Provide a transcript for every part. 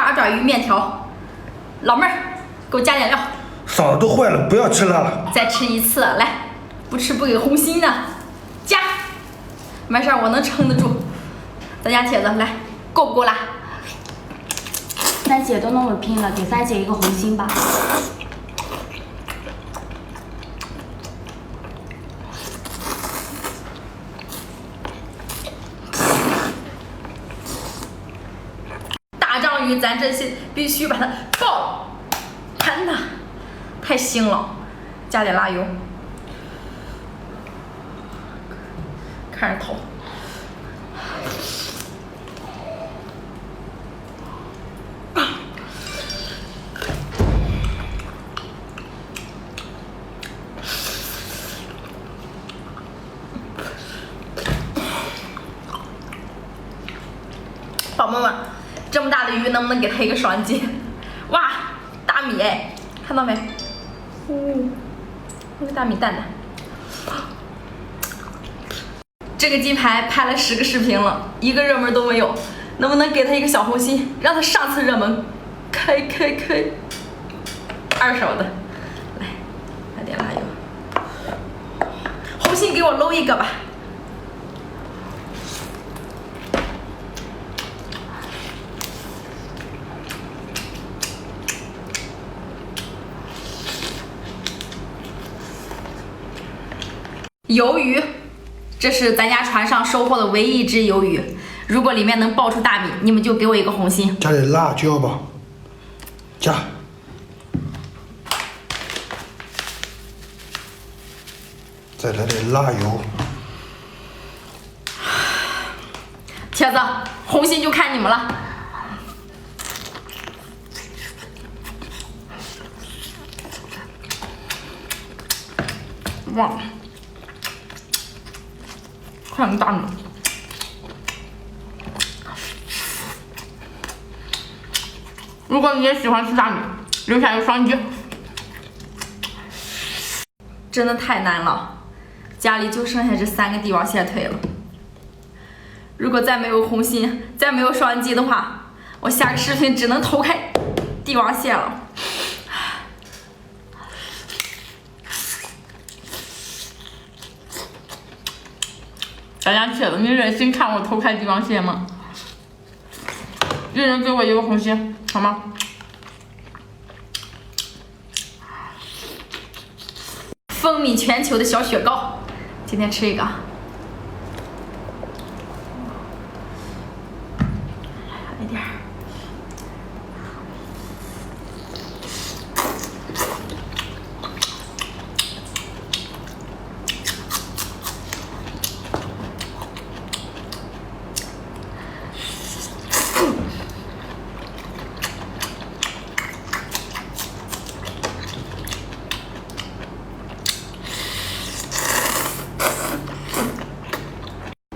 八爪鱼面条。老妹儿，给我加点料。嗓子都坏了，不要吃辣了。再吃一次，来，不吃不给红心呢。加，没事，我能撑得住。咱家铁子，来，够不够辣？三姐都那么拼了，给三姐一个红心吧。大章鱼，咱这些必须把它爆盘它，太腥了，加点辣油，看着头。宝宝们，这么大的鱼能不能给它一个双击？哇，大米哎，看到没？那个大米蛋蛋。这个鸡排拍了10个视频了，一个热门都没有，能不能给它一个小红心，让它上次热门？开！二手的，来点辣油，红心给我搂一个吧。鱿鱼，这是咱家船上收获的唯一一只鱿鱼。如果里面能爆出大米，你们就给我一个红心。加点辣椒吧，加。再来点辣油。铁子，红心就看你们了。哇！看大米，如果你也喜欢吃大米，留下一个双击。真的太难了，家里就剩下这3个帝王蟹腿了。如果再没有红心，再没有双击的话，我下个视频只能偷开帝王蟹了。咱家铁子，你忍心看我偷开帝王蟹吗？一人给我一个红心，好吗？风靡全球的小雪糕，今天吃一个。来一点。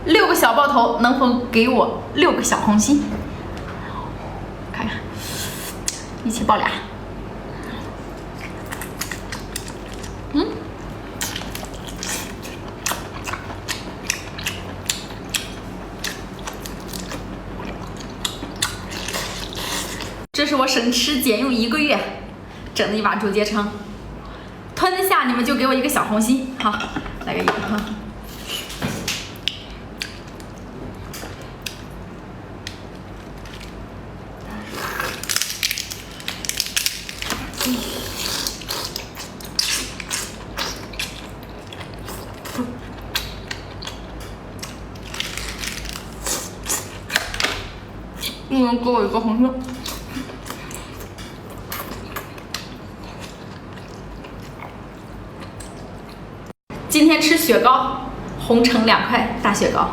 6个小爆头能否给我6个小红心？看看，一起爆俩。这是我省吃俭用1个月整的一把竹节橙，吞得下你们就给我一个小红心，好，来个1个哈。一人给我一个红心。今天吃雪糕，红橙2块大雪糕，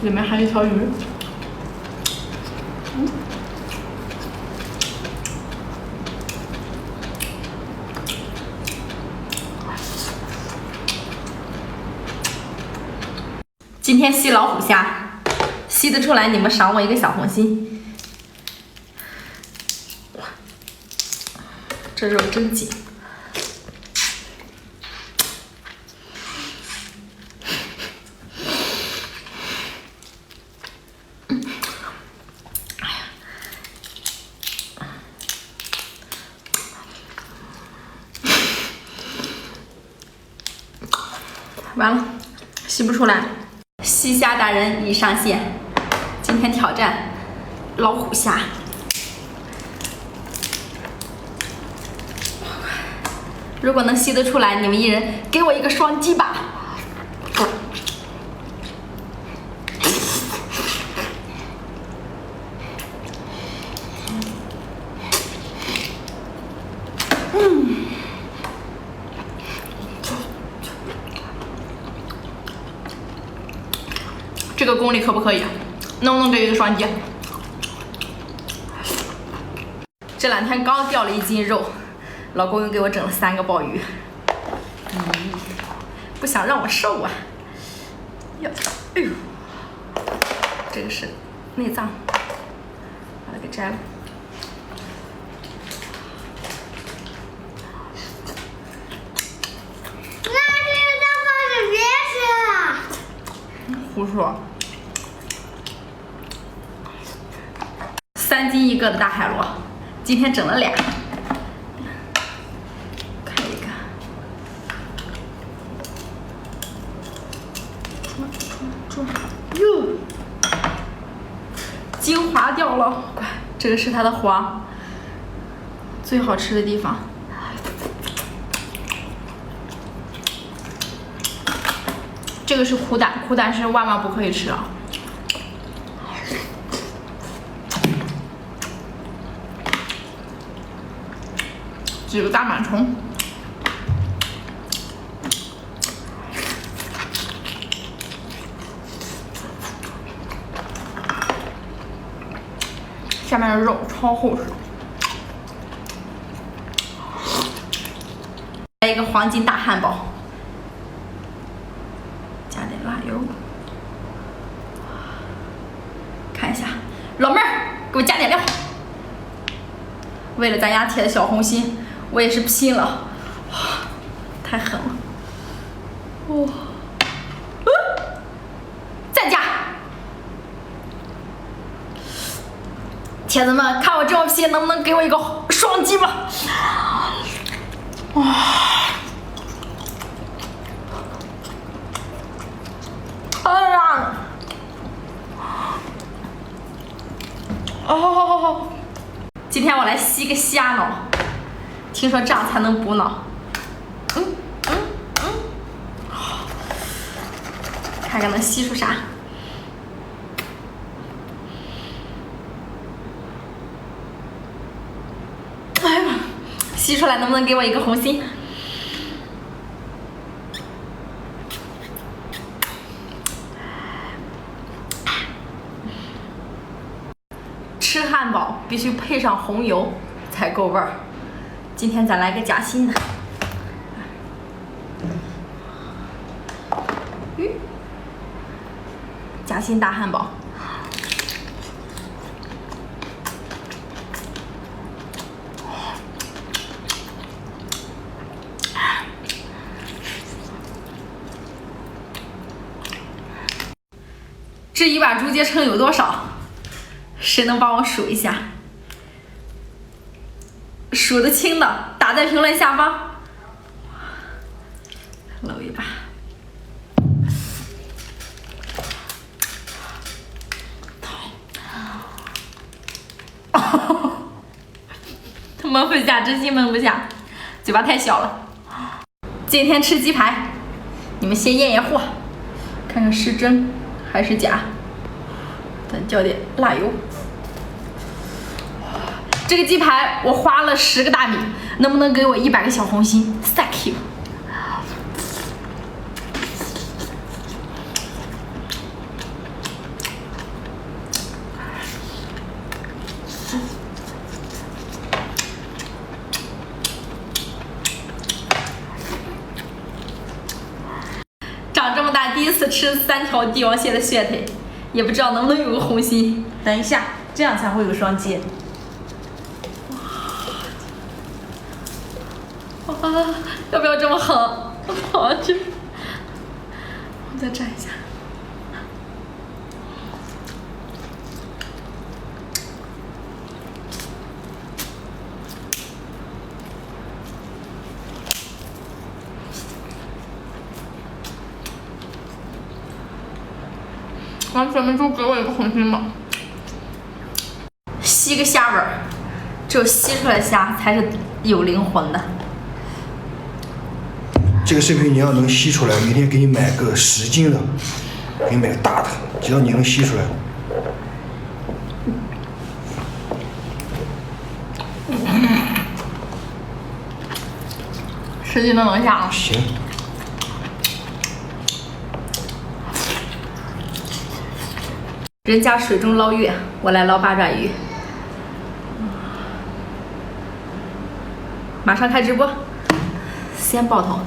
里面还有一条鱼。今天吸老虎虾，吸得出来，你们赏我一个小红心。哇，这肉真紧。完了，吸不出来。吸虾达人已上线，今天挑战老虎虾。如果能吸得出来，你们一人给我一个双击吧。这个功力可不可以？能不能给一个双击？这2天刚掉了1斤肉，老公又给我整了3个鲍鱼。不想让我瘦啊！要，哎呦，这个是内脏，把它给摘了。胡说！3斤1个的大海螺，今天整了2，看一个，哟，精华掉了，快，这个是它的黄，最好吃的地方。这个是苦胆，苦胆是万万不可以吃啊！几个大螨虫，下面的肉超厚实。来一个黄金大汉堡。辣油，看一下，老妹儿，给我加点料。为了咱家铁的小红心，我也是拼了，太狠了。哦，再加。铁子们，看我这么拼，能不能给我一个双击吧？哇！哎呀！哦，今天我来吸个虾脑，听说这样才能补脑。看看能吸出啥。哎呀，吸出来能不能给我一个红心？吃汉堡必须配上红油才够味儿。今天咱来个夹心的。夹心大汉堡。这一碗竹节称有多少？谁能帮我数一下？数得清的打在评论下方。搂一把。焖不下，真心焖不下，嘴巴太小了。今天吃鸡排，你们先验验货，看看是真还是假。咱浇点辣油。这个鸡排我花了10个大米，能不能给我100个小红心 ？Thank you。长这么大第一次吃3条帝王蟹的蟹腿，也不知道能不能有个红心。等一下，这样才会有双击。哇，要不要这么狠？好吃。我再蘸一下。完姐们就给我一个红心吧。吸个虾味儿，只有吸出来的虾才是有灵魂的。这个视频你要能吸出来，明天给你买个10斤的，给你买个大的，只要你能吸出来。10斤都能下了。行。人家水中捞月，我来捞八爪鱼。马上开直播，先爆头。